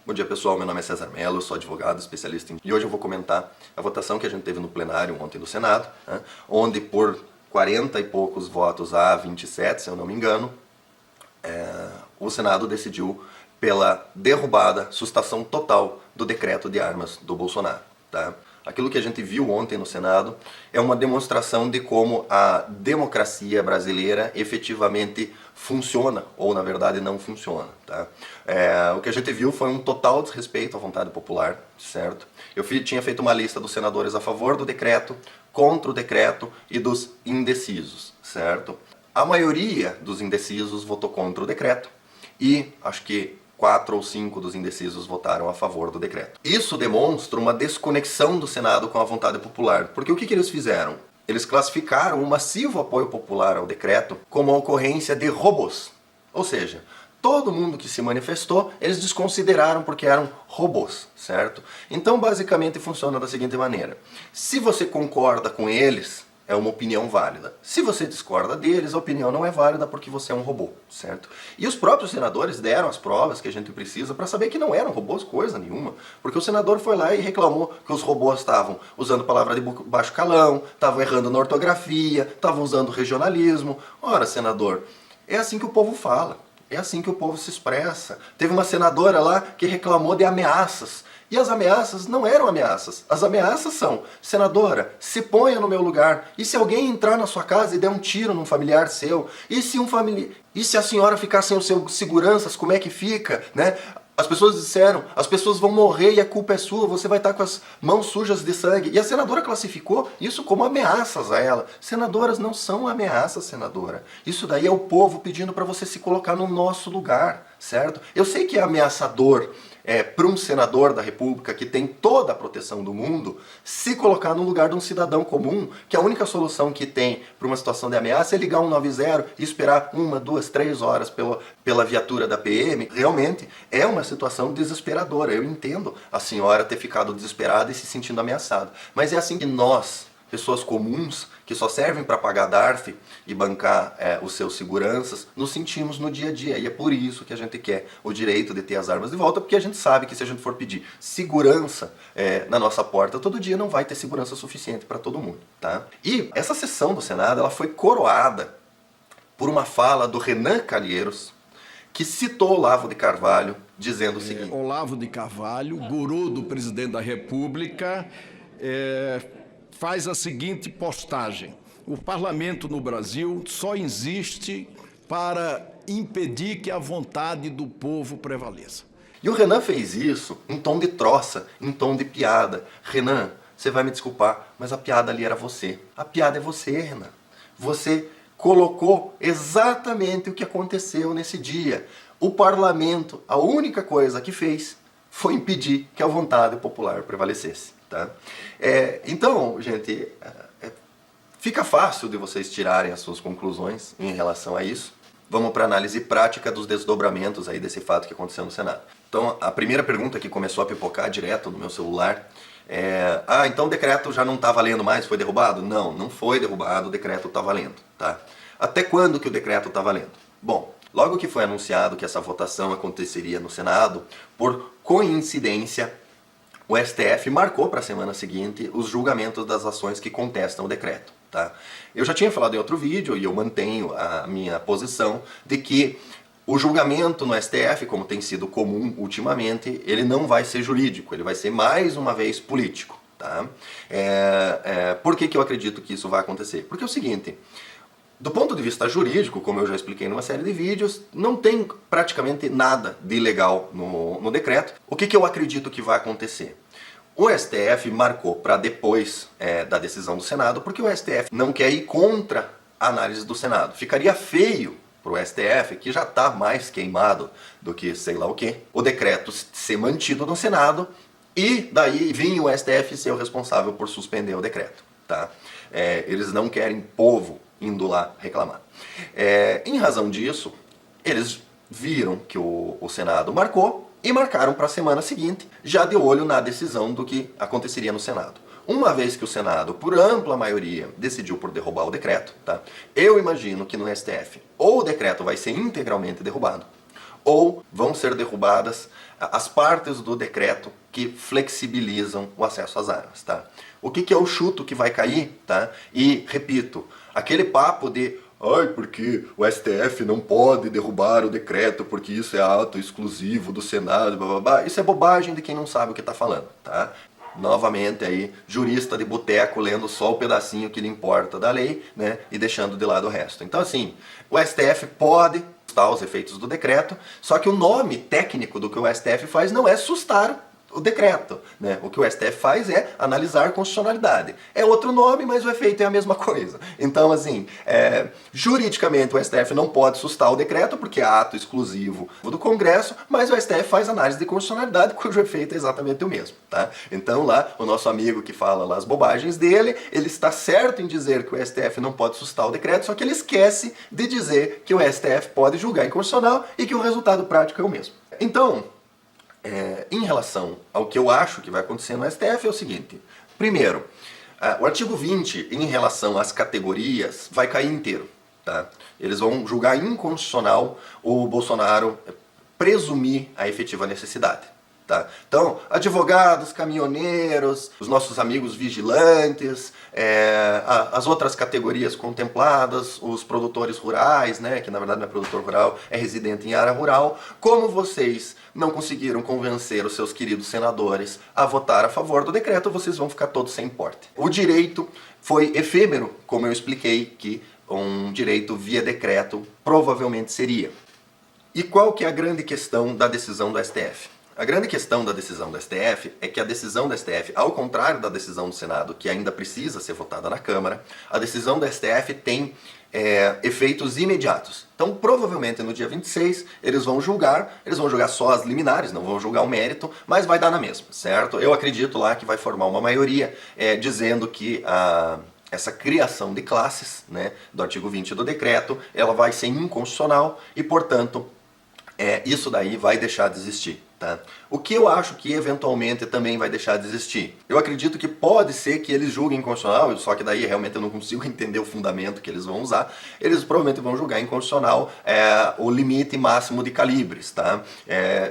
Bom dia pessoal, meu nome é César Mello, eu sou advogado, especialista e hoje eu vou comentar a votação que a gente teve no plenário ontem do Senado, né, onde por 40 e poucos votos a 27, se eu não me engano, o Senado decidiu pela derrubada, sustação total do decreto de armas do Bolsonaro. Tá? Aquilo que a gente viu ontem no Senado é uma demonstração de como a democracia brasileira efetivamente funciona, ou na verdade não funciona. Tá? O que a gente viu foi um total desrespeito à vontade popular, certo? Eu tinha feito uma lista dos senadores a favor do decreto, contra o decreto e dos indecisos, certo? A maioria dos indecisos votou contra o decreto e acho que 4 ou 5 dos indecisos votaram a favor do decreto. Isso demonstra uma desconexão do Senado com a vontade popular, porque o que eles fizeram? Eles classificaram um massivo apoio popular ao decreto como a ocorrência de robôs. Ou seja, todo mundo que se manifestou, eles desconsideraram porque eram robôs, certo? Então basicamente funciona da seguinte maneira: se você concorda com eles, é uma opinião válida. Se você discorda deles, a opinião não é válida porque você é um robô, certo? E os próprios senadores deram as provas que a gente precisa para saber que não eram robôs coisa nenhuma. Porque o senador foi lá e reclamou que os robôs estavam usando palavra de baixo calão, estavam errando na ortografia, estavam usando regionalismo. Ora, senador, é assim que o povo fala. É assim que o povo se expressa. Teve uma senadora lá que reclamou de ameaças. E as ameaças não eram ameaças. As ameaças são: senadora, se ponha no meu lugar. E se alguém entrar na sua casa e der um tiro num familiar seu? E se a senhora ficar sem os seus seguranças, como é que fica? Né? As pessoas disseram: as pessoas vão morrer e a culpa é sua, você vai estar com as mãos sujas de sangue. E a senadora classificou isso como ameaças a ela. Senadoras não são ameaças, senadora. Isso daí é o povo pedindo para você se colocar no nosso lugar, certo? Eu sei que é ameaçador para um senador da República que tem toda a proteção do mundo se colocar no lugar de um cidadão comum, que a única solução que tem para uma situação de ameaça é ligar 190 e esperar 1, 2, 3 horas pela viatura da PM. Realmente é uma situação desesperadora. Eu entendo a senhora ter ficado desesperada e se sentindo ameaçada. Mas é assim que nós, pessoas comuns, que só servem para pagar DARF e bancar os seus seguranças, nos sentimos no dia a dia. E é por isso que a gente quer o direito de ter as armas de volta, porque a gente sabe que se a gente for pedir segurança na nossa porta todo dia, não vai ter segurança suficiente para todo mundo. Tá? E essa sessão do Senado ela foi coroada por uma fala do Renan Calheiros, que citou Olavo de Carvalho, dizendo o seguinte: Olavo de Carvalho, guru do presidente da República, faz a seguinte postagem: o parlamento no Brasil só existe para impedir que a vontade do povo prevaleça. E o Renan fez isso em tom de troça, em tom de piada. Renan, você vai me desculpar, mas a piada ali era você. A piada é você, Renan. Você colocou exatamente o que aconteceu nesse dia. O parlamento, a única coisa que fez foi impedir que a vontade popular prevalecesse. Tá? Então, gente, fica fácil de vocês tirarem as suas conclusões em relação a isso. Vamos para a análise prática dos desdobramentos aí desse fato que aconteceu no Senado. Então, a primeira pergunta que começou a pipocar direto no meu celular então o decreto já não está valendo mais, foi derrubado? Não, não foi derrubado, o decreto está valendo. Tá? Até quando que o decreto está valendo? Bom, logo que foi anunciado que essa votação aconteceria no Senado, por coincidência, o STF marcou para a semana seguinte os julgamentos das ações que contestam o decreto. Tá? Eu já tinha falado em outro vídeo e eu mantenho a minha posição de que o julgamento no STF, como tem sido comum ultimamente, ele não vai ser jurídico, ele vai ser mais uma vez político. Tá? Por que eu acredito que isso vai acontecer? Porque é o seguinte: do ponto de vista jurídico, como eu já expliquei numa série de vídeos, não tem praticamente nada de ilegal no decreto. O que eu acredito que vai acontecer? O STF marcou para depois da decisão do Senado, porque o STF não quer ir contra a análise do Senado. Ficaria feio para o STF, que já está mais queimado do que sei lá o que, o decreto ser mantido no Senado e daí vinha o STF ser o responsável por suspender o decreto. Tá? Eles não querem povo indo lá reclamar. Em razão disso, eles viram que o Senado marcou e marcaram para a semana seguinte, já de olho na decisão do que aconteceria no Senado. Uma vez que o Senado, por ampla maioria, decidiu por derrubar o decreto, tá? Eu imagino que no STF ou o decreto vai ser integralmente derrubado, ou vão ser derrubadas as partes do decreto que flexibilizam o acesso às armas, tá? O que é o chuto que vai cair, tá? E, repito, aquele papo de ai, porque o STF não pode derrubar o decreto porque isso é ato exclusivo do Senado, blá, blá, blá. Isso é bobagem de quem não sabe o que está falando, tá? Novamente aí, jurista de boteco lendo só o pedacinho que lhe importa da lei, né, e deixando de lado o resto. Então assim, o STF pode sustar os efeitos do decreto, só que o nome técnico do que o STF faz não é sustar o decreto, né? O que o STF faz é analisar constitucionalidade. É outro nome, mas o efeito é a mesma coisa. Então, assim, juridicamente o STF não pode sustar o decreto porque é ato exclusivo do Congresso, mas o STF faz análise de constitucionalidade cujo efeito é exatamente o mesmo, tá? Então lá, o nosso amigo que fala lá as bobagens dele, ele está certo em dizer que o STF não pode sustar o decreto, só que ele esquece de dizer que o STF pode julgar inconstitucional e que o resultado prático é o mesmo. Então, em relação ao que eu acho que vai acontecer no STF é o seguinte. Primeiro, o artigo 20 em relação às categorias vai cair inteiro, tá? Eles vão julgar inconstitucional o Bolsonaro presumir a efetiva necessidade. Tá? Então, advogados, caminhoneiros, os nossos amigos vigilantes, as outras categorias contempladas, os produtores rurais, né, que na verdade não é produtor rural, é residente em área rural. Como vocês não conseguiram convencer os seus queridos senadores a votar a favor do decreto, vocês vão ficar todos sem porte. O direito foi efêmero, como eu expliquei que um direito via decreto provavelmente seria. E qual que é a grande questão da decisão do STF? A grande questão da decisão do STF é que a decisão do STF, ao contrário da decisão do Senado, que ainda precisa ser votada na Câmara, a decisão do STF tem efeitos imediatos. Então, provavelmente no dia 26, eles vão julgar só as liminares, não vão julgar o mérito, mas vai dar na mesma, certo? Eu acredito lá que vai formar uma maioria dizendo que essa criação de classes, né, do artigo 20 do decreto, ela vai ser inconstitucional e, portanto, isso daí vai deixar de existir. Tá? O que eu acho que eventualmente também vai deixar de existir? Eu acredito que pode ser que eles julguem inconstitucional, só que daí realmente eu não consigo entender o fundamento que eles vão usar. Eles provavelmente vão julgar inconstitucional o limite máximo de calibres. Tá?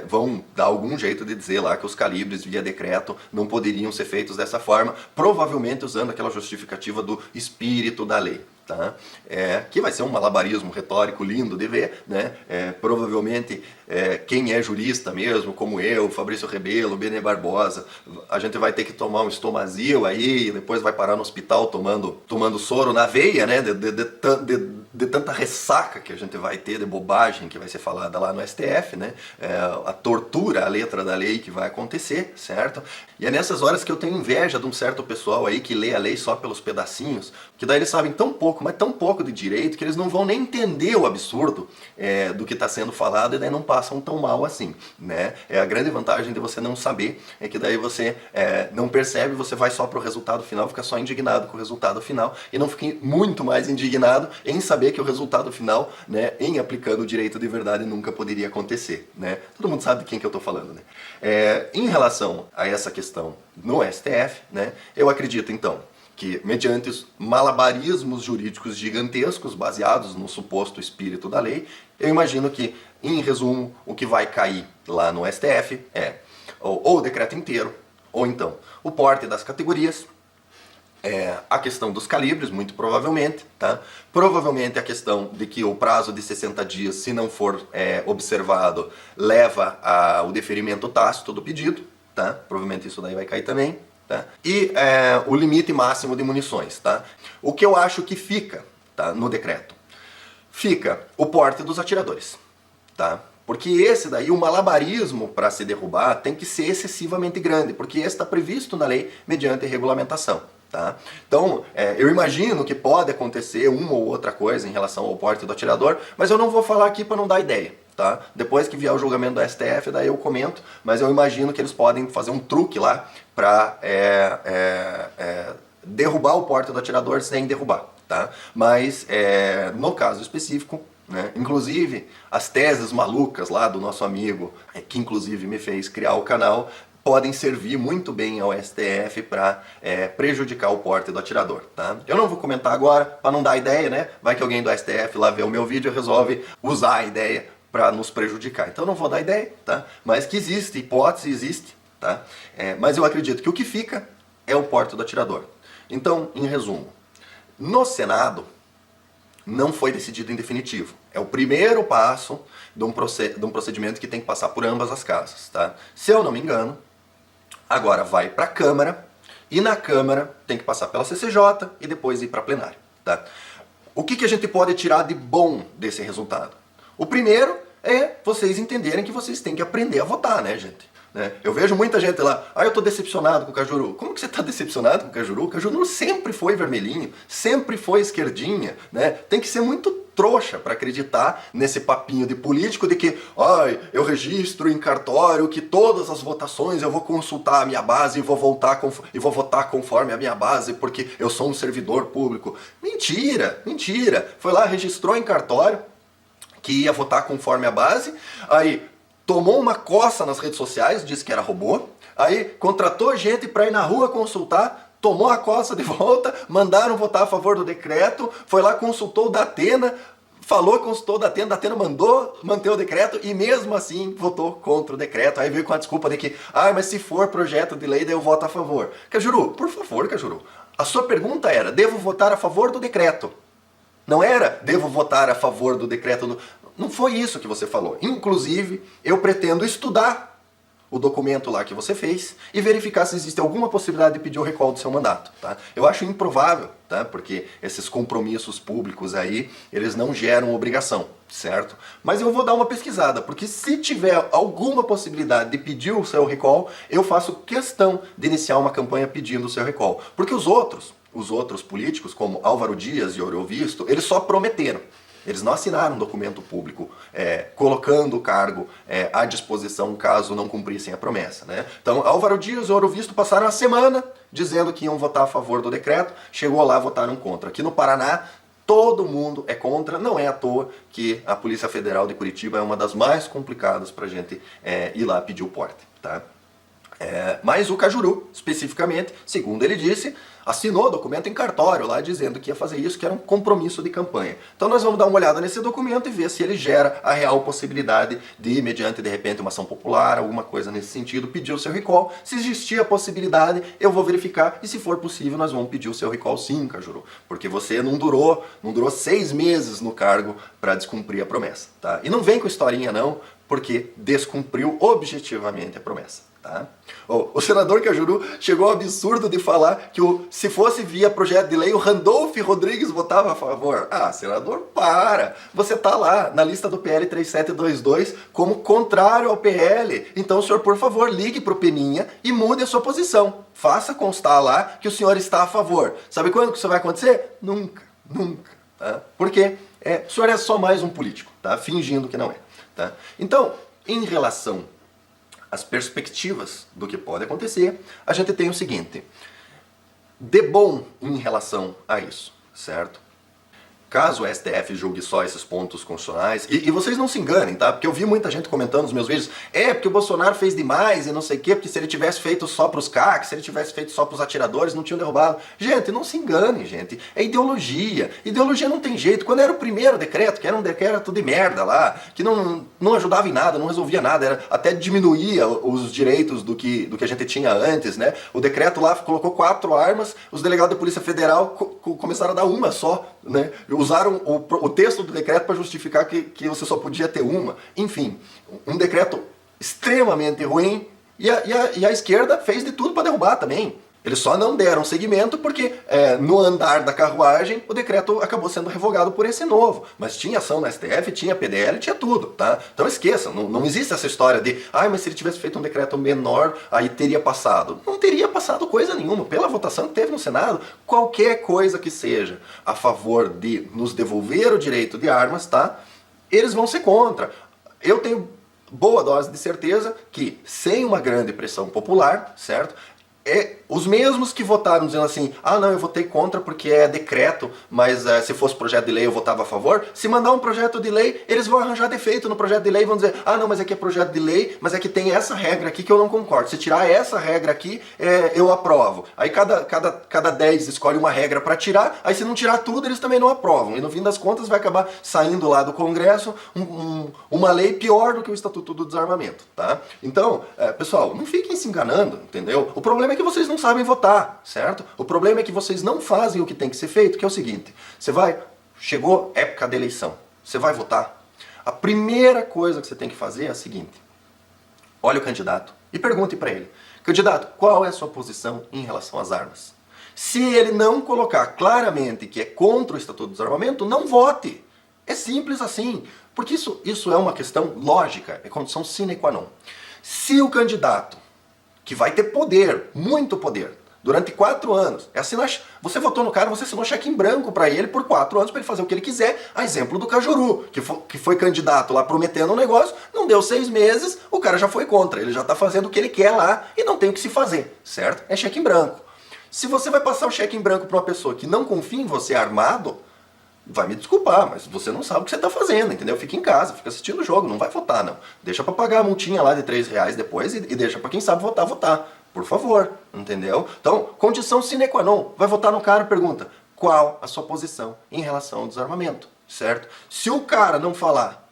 Vão dar algum jeito de dizer lá que os calibres via decreto não poderiam ser feitos dessa forma, provavelmente usando aquela justificativa do espírito da lei. Tá? Que vai ser um malabarismo retórico lindo de ver, né? Provavelmente quem é jurista mesmo, como eu, Fabrício Rebelo, Benê Barbosa, a gente vai ter que tomar um estomazil aí, e depois vai parar no hospital tomando soro na veia, né? De tanta ressaca que a gente vai ter, de bobagem que vai ser falada lá no STF, né? A tortura, a letra da lei que vai acontecer, certo? E é nessas horas que eu tenho inveja de um certo pessoal aí que lê a lei só pelos pedacinhos, que daí eles sabem tão pouco, mas tão pouco de direito, que eles não vão nem entender o absurdo do que está sendo falado e daí não passam tão mal assim, né? A grande vantagem de você não saber é que daí você não percebe, você vai só para o resultado final, fica só indignado com o resultado final e não fica muito mais indignado em saber que o resultado final, né, em aplicando o direito de verdade nunca poderia acontecer, né? Todo mundo sabe de quem que eu estou falando, né? Em relação a essa questão no STF, né, eu acredito então que, mediante os malabarismos jurídicos gigantescos baseados no suposto espírito da lei, eu imagino que, em resumo, o que vai cair lá no STF é ou o decreto inteiro, ou então o porte das categorias, a questão dos calibres, muito provavelmente, tá? Provavelmente a questão de que o prazo de 60 dias, se não for observado, leva ao deferimento tácito do pedido, tá? Provavelmente isso daí vai cair também. Tá? E o limite máximo de munições. Tá? O que eu acho que fica, tá, no decreto? Fica o porte dos atiradores. Tá? Porque esse daí, o malabarismo para se derrubar tem que ser excessivamente grande, porque esse está previsto na lei mediante regulamentação. Tá? Então, eu imagino que pode acontecer uma ou outra coisa em relação ao porte do atirador, mas eu não vou falar aqui para não dar ideia. Tá? Depois que vier o julgamento do STF, daí eu comento, mas eu imagino que eles podem fazer um truque lá para derrubar o porte do atirador sem derrubar. Tá? Mas, no caso específico, né, inclusive as teses malucas lá do nosso amigo, que inclusive me fez criar o canal, podem servir muito bem ao STF para prejudicar o porte do atirador. Tá? Eu não vou comentar agora, para não dar ideia, né? Vai que alguém do STF lá vê o meu vídeo e resolve usar a ideia para nos prejudicar. Então não vou dar ideia, tá? Mas que existe, hipótese existe, tá? Mas eu acredito que o que fica é o porte do atirador. Então, em resumo, no Senado não foi decidido em definitivo. É o primeiro passo de um procedimento que tem que passar por ambas as casas, tá? Se eu não me engano, agora vai para a Câmara, e na Câmara tem que passar pela CCJ e depois ir para plenário, tá? O que a gente pode tirar de bom desse resultado? O primeiro é vocês entenderem que vocês têm que aprender a votar, né, gente? Eu vejo muita gente lá, eu tô decepcionado com o Cajuru. Como que você tá decepcionado com o Cajuru? O Cajuru sempre foi vermelhinho, sempre foi esquerdinha, né? Tem que ser muito trouxa para acreditar nesse papinho de político de que, eu registro em cartório que todas as votações eu vou consultar a minha base e vou votar conforme a minha base porque eu sou um servidor público. Mentira, mentira. Foi lá, registrou em cartório que ia votar conforme a base, aí tomou uma coça nas redes sociais, disse que era robô, aí contratou gente para ir na rua consultar, tomou a coça de volta, mandaram votar a favor do decreto, foi lá, consultou o Datena, consultou o Datena mandou manter o decreto e mesmo assim votou contra o decreto. Aí veio com a desculpa de que, mas se for projeto de lei, daí eu voto a favor. Cajuru, por favor, Cajuru, a sua pergunta era, devo votar a favor do decreto? Não era, devo votar a favor do decreto. Não foi isso que você falou. Inclusive, eu pretendo estudar o documento lá que você fez e verificar se existe alguma possibilidade de pedir o recall do seu mandato, tá? Eu acho improvável, tá? Porque esses compromissos públicos aí, eles não geram obrigação, certo? Mas eu vou dar uma pesquisada, porque se tiver alguma possibilidade de pedir o seu recall, eu faço questão de iniciar uma campanha pedindo o seu recall. Porque os outros políticos, como Álvaro Dias e Eurovisto, eles só prometeram. Eles não assinaram um documento público colocando o cargo à disposição caso não cumprissem a promessa, né? Então, Álvaro Dias e Eurovisto passaram a semana dizendo que iam votar a favor do decreto, chegou lá, votaram contra. Aqui no Paraná, todo mundo é contra, não é à toa que a Polícia Federal de Curitiba é uma das mais complicadas para a gente ir lá pedir o porte, tá? Mas o Cajuru, especificamente, segundo ele disse, assinou o documento em cartório lá dizendo que ia fazer isso, que era um compromisso de campanha. Então nós vamos dar uma olhada nesse documento e ver se ele gera a real possibilidade de, mediante de repente uma ação popular, alguma coisa nesse sentido, pedir o seu recall. Se existir a possibilidade, eu vou verificar e se for possível nós vamos pedir o seu recall sim, Cajuru. Porque você não durou 6 meses no cargo para descumprir a promessa, tá? E não vem com historinha não, porque descumpriu objetivamente a promessa. Tá? O senador Cajuru chegou ao absurdo de falar que se fosse via projeto de lei, o Randolph Rodrigues votava a favor. Senador, para! Você está lá na lista do PL 3722 como contrário ao PL. Então, senhor, por favor, ligue para o Peninha e mude a sua posição. Faça constar lá que o senhor está a favor. Sabe quando que isso vai acontecer? Nunca, nunca. Tá? Porque o senhor é só mais um político, tá? Fingindo que não é. Tá? Então, em relação as perspectivas do que pode acontecer, a gente tem o seguinte, de bom em relação a isso, certo? Caso o STF julgue só esses pontos constitucionais, e vocês não se enganem, tá? Porque eu vi muita gente comentando nos meus vídeos, porque o Bolsonaro fez demais e não sei o quê, porque se ele tivesse feito só pros CACs, se ele tivesse feito só pros atiradores, não tinham derrubado. Gente, não se enganem, gente. É ideologia. Ideologia não tem jeito. Quando era o primeiro decreto, que era um decreto de merda lá, que não ajudava em nada, não resolvia nada, até diminuía os direitos do que a gente tinha antes, né? O decreto lá colocou 4 armas, os delegados da Polícia Federal começaram a dar uma só, né? Usaram o texto do decreto para justificar que você só podia ter uma. Enfim, um decreto extremamente ruim e a esquerda fez de tudo para derrubar também. Eles só não deram seguimento porque no andar da carruagem o decreto acabou sendo revogado por esse novo. Mas tinha ação na STF, tinha PDL, tinha tudo, tá? Então esqueçam, não existe essa história de mas se ele tivesse feito um decreto menor, aí teria passado. Não teria passado coisa nenhuma. Pela votação que teve no Senado, qualquer coisa que seja a favor de nos devolver o direito de armas, tá? Eles vão ser contra. Eu tenho boa dose de certeza que sem uma grande pressão popular, certo? os mesmos que votaram dizendo assim, ah não, eu votei contra porque é decreto, mas se fosse projeto de lei eu votava a favor. Se mandar um projeto de lei, eles vão arranjar defeito no projeto de lei e vão dizer, ah não, mas aqui é projeto de lei, mas é que tem essa regra aqui que eu não concordo. Se tirar essa regra aqui, eu aprovo. Aí cada 10 escolhe uma regra para tirar, aí se não tirar tudo, eles também não aprovam. E no fim das contas vai acabar saindo lá do Congresso uma lei pior do que o Estatuto do Desarmamento, tá? Então, pessoal, não fiquem se enganando, entendeu? O problema é que vocês não sabem votar, certo? O problema é que vocês não fazem o que tem que ser feito, que é o seguinte, chegou época da eleição, você vai votar, a primeira coisa que você tem que fazer é a seguinte, olha o candidato e pergunte para ele, candidato, qual é a sua posição em relação às armas? Se ele não colocar claramente que é contra o Estatuto do Desarmamento, não vote. É simples assim, porque isso é uma questão lógica, é condição sine qua non. Se o candidato que vai ter poder, muito poder, durante 4 anos. Você votou no cara, você assinou cheque em branco para ele por 4 anos para ele fazer o que ele quiser. A exemplo do Cajuru, que foi candidato lá prometendo um negócio, não deu 6 meses, o cara já foi contra. Ele já está fazendo o que ele quer lá e não tem o que se fazer, certo? É cheque em branco. Se você vai passar o cheque em branco para uma pessoa que não confia em você armado, vai me desculpar, mas você não sabe o que você está fazendo, entendeu? Fica em casa, fica assistindo o jogo, não vai votar não. Deixa para pagar a multinha lá de R$3 depois e deixa para quem sabe votar. Por favor, entendeu? Então, condição sine qua non, vai votar no cara e pergunta, qual a sua posição em relação ao desarmamento, certo? Se o cara não falar,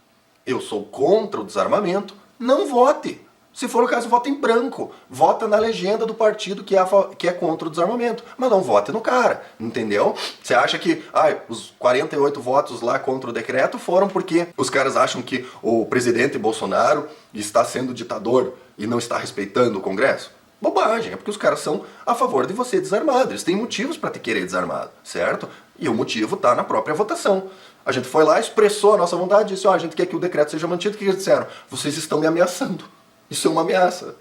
eu sou contra o desarmamento, não vote. Se for o caso, vota em branco. Vota na legenda do partido que é contra o desarmamento. Mas não vote no cara, entendeu? Você acha que os 48 votos lá contra o decreto foram porque os caras acham que o presidente Bolsonaro está sendo ditador e não está respeitando o Congresso? Bobagem, é porque os caras são a favor de você desarmado. Eles têm motivos para te querer desarmado, certo? E o motivo está na própria votação. A gente foi lá, expressou a nossa vontade, disse, a gente quer que o decreto seja mantido. O que eles disseram? Vocês estão me ameaçando. Isso é uma ameaça.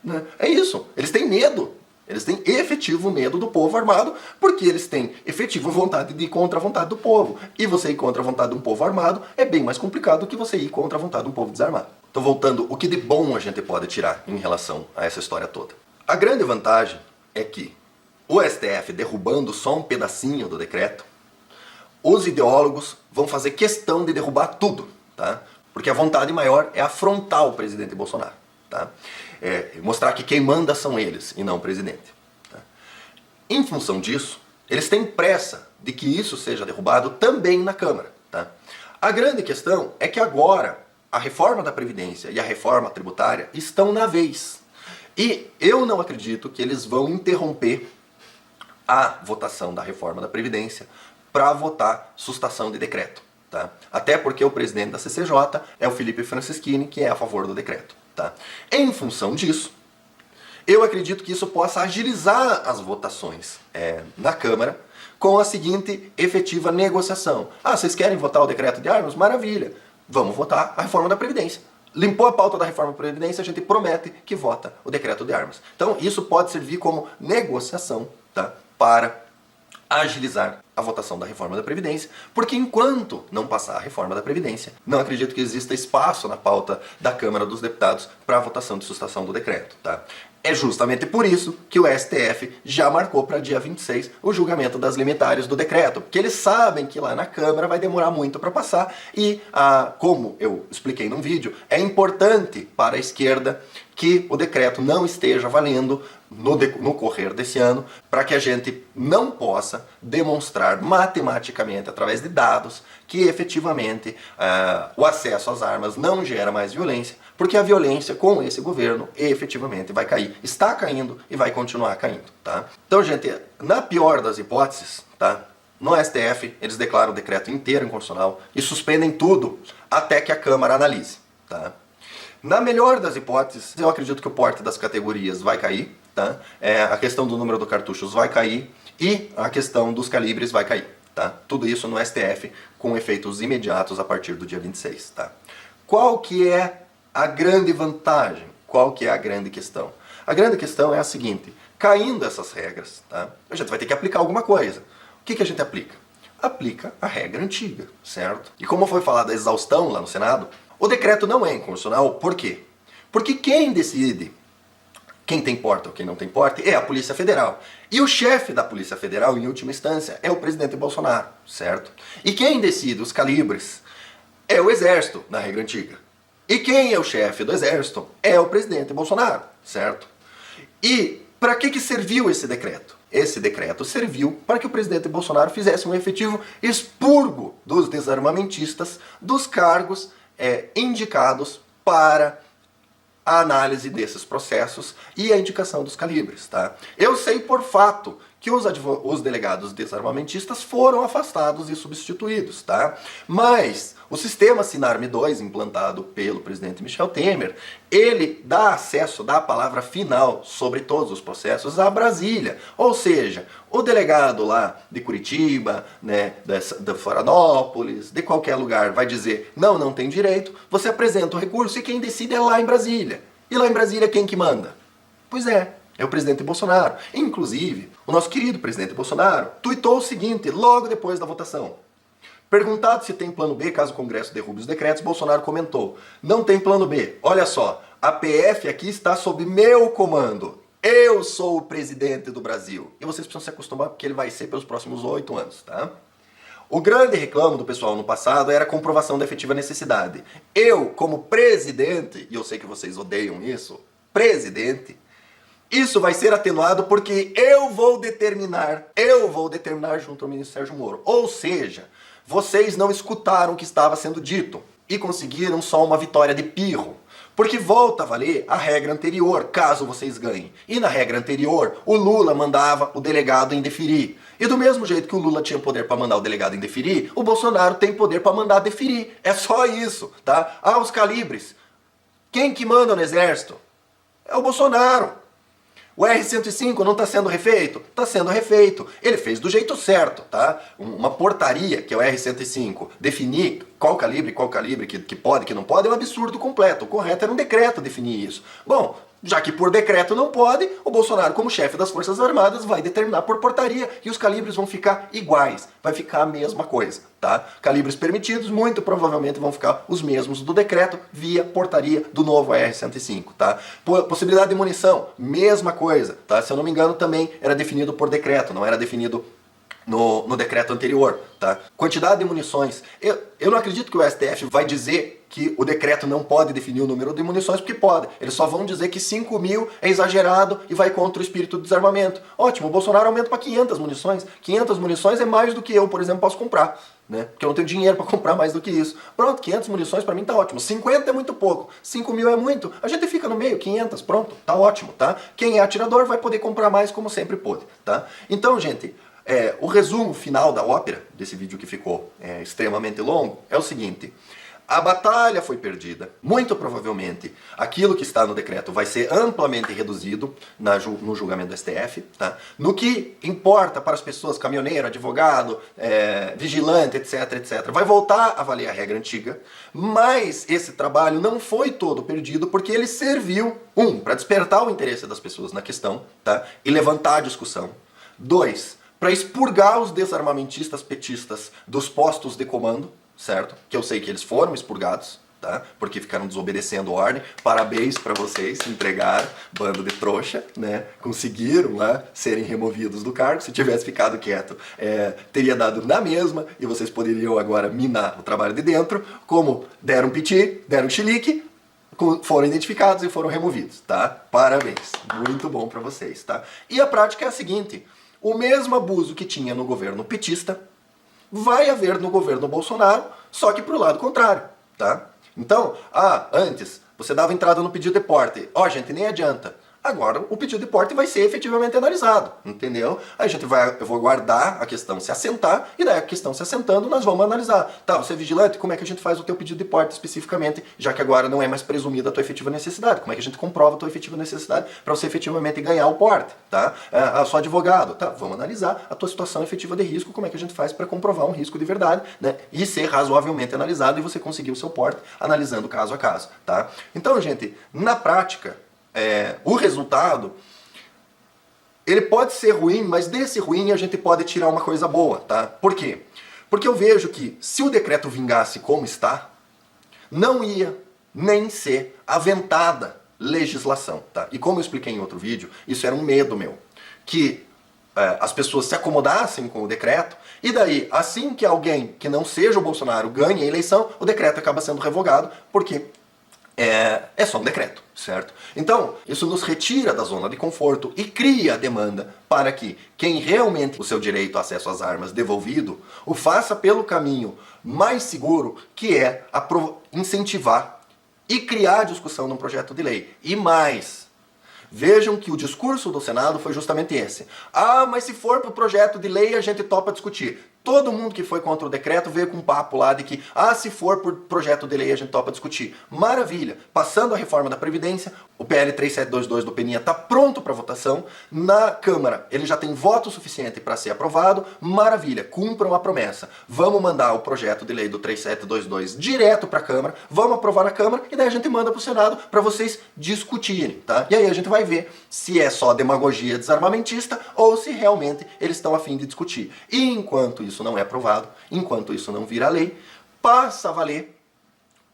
Né? É isso. Eles têm medo. Eles têm efetivo medo do povo armado, porque eles têm efetiva vontade de ir contra a vontade do povo. E você ir contra a vontade de um povo armado é bem mais complicado do que você ir contra a vontade de um povo desarmado. Então, voltando, o que de bom a gente pode tirar em relação a essa história toda? A grande vantagem é que o STF derrubando só um pedacinho do decreto, os ideólogos vão fazer questão de derrubar tudo, tá? Porque a vontade maior é afrontar o presidente Bolsonaro, tá? Mostrar que quem manda são eles e não o presidente. Tá? Em função disso, eles têm pressa de que isso seja derrubado também na Câmara. Tá? A grande questão é que agora a reforma da Previdência e a reforma tributária estão na vez. E eu não acredito que eles vão interromper a votação da reforma da Previdência para votar sustação de decreto. Tá? Até porque o presidente da CCJ é o Felipe Francischini, que é a favor do decreto. Tá? Em função disso, eu acredito que isso possa agilizar as votações na Câmara com a seguinte efetiva negociação. Vocês querem votar o decreto de armas? Maravilha! Vamos votar a reforma da Previdência. Limpou a pauta da reforma da Previdência, a gente promete que vota o decreto de armas. Então isso pode servir como negociação, tá? Para agilizar a votação da reforma da Previdência, porque enquanto não passar a reforma da Previdência, não acredito que exista espaço na pauta da Câmara dos Deputados para a votação de sustação do decreto. Tá? É justamente por isso que o STF já marcou para dia 26 o julgamento das limitares do decreto, porque eles sabem que lá na Câmara vai demorar muito para passar e, como eu expliquei num vídeo, é importante para a esquerda que o decreto não esteja valendo no correr desse ano, para que a gente não possa demonstrar matematicamente, através de dados, que efetivamente o acesso às armas não gera mais violência, porque a violência com esse governo efetivamente vai cair, está caindo e vai continuar caindo. Tá? Então, gente, na pior das hipóteses, tá? No STF eles declaram o decreto inteiro inconstitucional e suspendem tudo até que a Câmara analise. Tá? Na melhor das hipóteses, eu acredito que o porte das categorias vai cair, tá? A questão do número de cartuchos vai cair e a questão dos calibres vai cair. Tá? Tudo isso no STF com efeitos imediatos a partir do dia 26. Tá? Qual que é a grande vantagem? Qual que é a grande questão? A grande questão é a seguinte, caindo essas regras, tá? A gente vai ter que aplicar alguma coisa. O que a gente aplica? Aplica a regra antiga, certo? E como foi falado a exaustão lá no Senado, o decreto não é inconstitucional, por quê? Porque quem decide quem tem porte ou quem não tem porte é a Polícia Federal. E o chefe da Polícia Federal, em última instância, é o presidente Bolsonaro, certo? E quem decide os calibres é o Exército, na regra antiga. E quem é o chefe do Exército é o presidente Bolsonaro, certo? E para que serviu esse decreto? Esse decreto serviu para que o presidente Bolsonaro fizesse um efetivo expurgo dos desarmamentistas dos cargos indicados para a análise desses processos e a indicação dos calibres, tá? Eu sei por fato que os delegados desarmamentistas foram afastados e substituídos, tá? Mas o sistema Sinarme 2, implantado pelo presidente Michel Temer, ele dá acesso, dá a palavra final sobre todos os processos a Brasília. Ou seja, o delegado lá de Curitiba, né, de Florianópolis, de qualquer lugar, vai dizer, não tem direito, você apresenta o recurso e quem decide é lá em Brasília. E lá em Brasília quem que manda? Pois é o presidente Bolsonaro. Inclusive, o nosso querido presidente Bolsonaro tuitou o seguinte, logo depois da votação. Perguntado se tem plano B caso o Congresso derrube os decretos, Bolsonaro comentou, não tem plano B. Olha só, a PF aqui está sob meu comando. Eu sou o presidente do Brasil. E vocês precisam se acostumar porque ele vai ser pelos próximos 8 anos, tá? O grande reclamo do pessoal no passado era a comprovação da efetiva necessidade. Eu, como presidente, e eu sei que vocês odeiam isso, presidente, isso vai ser atenuado porque eu vou determinar junto ao ministro Sérgio Moro. Ou seja, vocês não escutaram o que estava sendo dito e conseguiram só uma vitória de pirro. Porque volta a valer a regra anterior, caso vocês ganhem. E na regra anterior, o Lula mandava o delegado indeferir. E do mesmo jeito que o Lula tinha poder para mandar o delegado indeferir, o Bolsonaro tem poder para mandar deferir. É só isso, tá? Ah, os calibres. Quem que manda no exército? É o Bolsonaro. O R-105 não está sendo refeito? Está sendo refeito. Ele fez do jeito certo, tá? Uma portaria, que é o R-105, definir qual calibre que pode, que não pode, é um absurdo completo. O correto era um decreto definir isso. Bom, já que por decreto não pode, o Bolsonaro, como chefe das Forças Armadas, vai determinar por portaria e os calibres vão ficar iguais. Vai ficar a mesma coisa, tá? Calibres permitidos, muito provavelmente vão ficar os mesmos do decreto via portaria do novo R-105, tá? Possibilidade de munição, mesma coisa, tá? Se eu não me engano, também era definido por decreto, não era definido no decreto anterior, tá? Quantidade de munições. Eu não acredito que o STF vai dizer que o decreto não pode definir o número de munições, porque pode. Eles só vão dizer que 5 mil é exagerado e vai contra o espírito do desarmamento. Ótimo, o Bolsonaro aumenta para 500 munições. 500 munições é mais do que eu, por exemplo, posso comprar, né? Porque eu não tenho dinheiro para comprar mais do que isso. Pronto, 500 munições para mim tá ótimo. 50 é muito pouco, 5 mil é muito. A gente fica no meio, 500, pronto, tá ótimo, tá? Quem é atirador vai poder comprar mais como sempre pôde, tá? Então, gente, o resumo final da ópera, desse vídeo que ficou extremamente longo, é o seguinte. A batalha foi perdida. Muito provavelmente aquilo que está no decreto vai ser amplamente reduzido no julgamento do STF. Tá? No que importa para as pessoas, caminhoneiro, advogado, vigilante, etc, vai voltar a valer a regra antiga. Mas esse trabalho não foi todo perdido porque ele serviu, para despertar o interesse das pessoas na questão, tá? E levantar a discussão. 2, para expurgar os desarmamentistas petistas dos postos de comando, certo? Que eu sei que eles foram expurgados, tá? Porque ficaram desobedecendo ordem. Parabéns para vocês, entregaram, bando de trouxa, né? Conseguiram lá serem removidos do cargo. Se tivesse ficado quieto, teria dado na mesma e vocês poderiam agora minar o trabalho de dentro. Como deram piti, deram chilique, foram identificados e foram removidos, tá? Parabéns, muito bom para vocês, tá? E a prática é a seguinte: o mesmo abuso que tinha no governo petista vai haver no governo Bolsonaro, só que pro lado contrário, tá? Então, antes você dava entrada no pedido de porte. Gente, nem adianta. Agora o pedido de porte vai ser efetivamente analisado, entendeu? Aí eu vou guardar a questão se assentar, e daí a questão se assentando nós vamos analisar. Tá, você é vigilante, como é que a gente faz o teu pedido de porte especificamente, já que agora não é mais presumida a tua efetiva necessidade? Como é que a gente comprova a tua efetiva necessidade para você efetivamente ganhar o porte, tá? Sou advogado, tá, vamos analisar a tua situação efetiva de risco, como é que a gente faz para comprovar um risco de verdade, né? E ser razoavelmente analisado e você conseguir o seu porte analisando caso a caso, tá? Então, gente, na prática, o resultado, ele pode ser ruim, mas desse ruim a gente pode tirar uma coisa boa, tá? Por quê? Porque eu vejo que se o decreto vingasse como está, não ia nem ser aventada legislação, tá? E como eu expliquei em outro vídeo, isso era um medo meu, que as pessoas se acomodassem com o decreto, e daí, assim que alguém que não seja o Bolsonaro ganhe a eleição, o decreto acaba sendo revogado, porque é só um decreto, certo? Então, isso nos retira da zona de conforto e cria a demanda para que quem realmente o seu direito a acesso às armas devolvido, o faça pelo caminho mais seguro, que é incentivar e criar discussão num projeto de lei. E mais, vejam que o discurso do Senado foi justamente esse. Ah, mas se for para o projeto de lei a gente topa discutir. Todo mundo que foi contra o decreto veio com um papo lá de que, se for por projeto de lei a gente topa discutir. Maravilha! Passando a reforma da Previdência, o PL 3722 do Peninha está pronto para votação. Na Câmara, ele já tem voto suficiente para ser aprovado. Maravilha! Cumpram a promessa. Vamos mandar o projeto de lei do 3722 direto para a Câmara, vamos aprovar na Câmara e daí a gente manda para o Senado para vocês discutirem, tá? E aí a gente vai ver se é só demagogia desarmamentista ou se realmente eles estão a fim de discutir. E enquanto isso não é aprovado, enquanto isso não vira lei, passa a valer,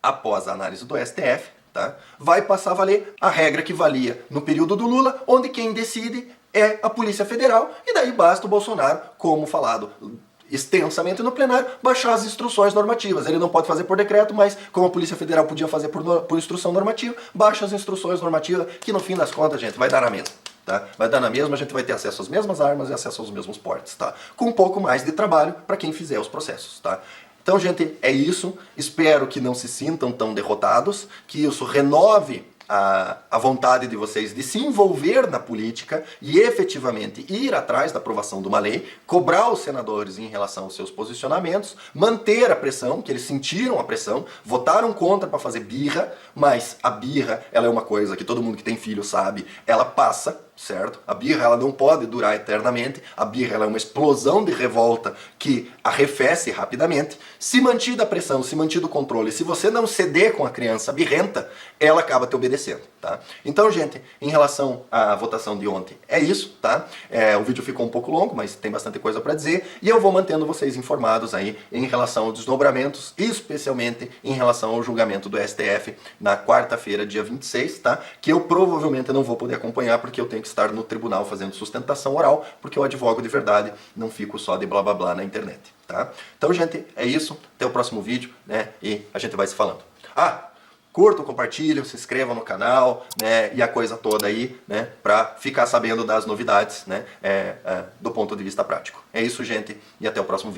após a análise do STF, tá? Vai passar a valer a regra que valia no período do Lula, onde quem decide é a Polícia Federal, e daí basta o Bolsonaro, como falado extensamente no plenário, baixar as instruções normativas. Ele não pode fazer por decreto, mas como a Polícia Federal podia fazer por instrução normativa, baixa as instruções normativas, que no fim das contas, gente, vai dar na mesma. Tá? Vai dar na mesma, a gente vai ter acesso às mesmas armas e acesso aos mesmos portes, tá? Com um pouco mais de trabalho para quem fizer os processos, tá? Então, gente, é isso. Espero que não se sintam tão derrotados, que isso renove a vontade de vocês de se envolver na política e efetivamente ir atrás da aprovação de uma lei, cobrar os senadores em relação aos seus posicionamentos, manter a pressão, que eles sentiram a pressão, votaram contra para fazer birra, mas a birra, ela é uma coisa que todo mundo que tem filho sabe, ela passa, certo? A birra, ela não pode durar eternamente, a birra, ela é uma explosão de revolta que arrefece rapidamente. Se mantida a pressão, se mantido o controle, se você não ceder com a criança birrenta, ela acaba te obedecendo, tá? Então, gente, em relação à votação de ontem, é isso, tá? O vídeo ficou um pouco longo, mas tem bastante coisa para dizer, e eu vou mantendo vocês informados aí em relação aos desdobramentos, especialmente em relação ao julgamento do STF na quarta-feira, dia 26, tá? Que eu provavelmente não vou poder acompanhar, porque eu tenho que estar no tribunal fazendo sustentação oral, porque eu advogo de verdade, não fico só de blá blá blá na internet, tá? Então, gente, é isso, até o próximo vídeo, né? E a gente vai se falando. Curtam, compartilhem, se inscrevam no canal, né? E a coisa toda aí, né? Pra ficar sabendo das novidades, né? Do ponto de vista prático. É isso, gente, e até o próximo vídeo.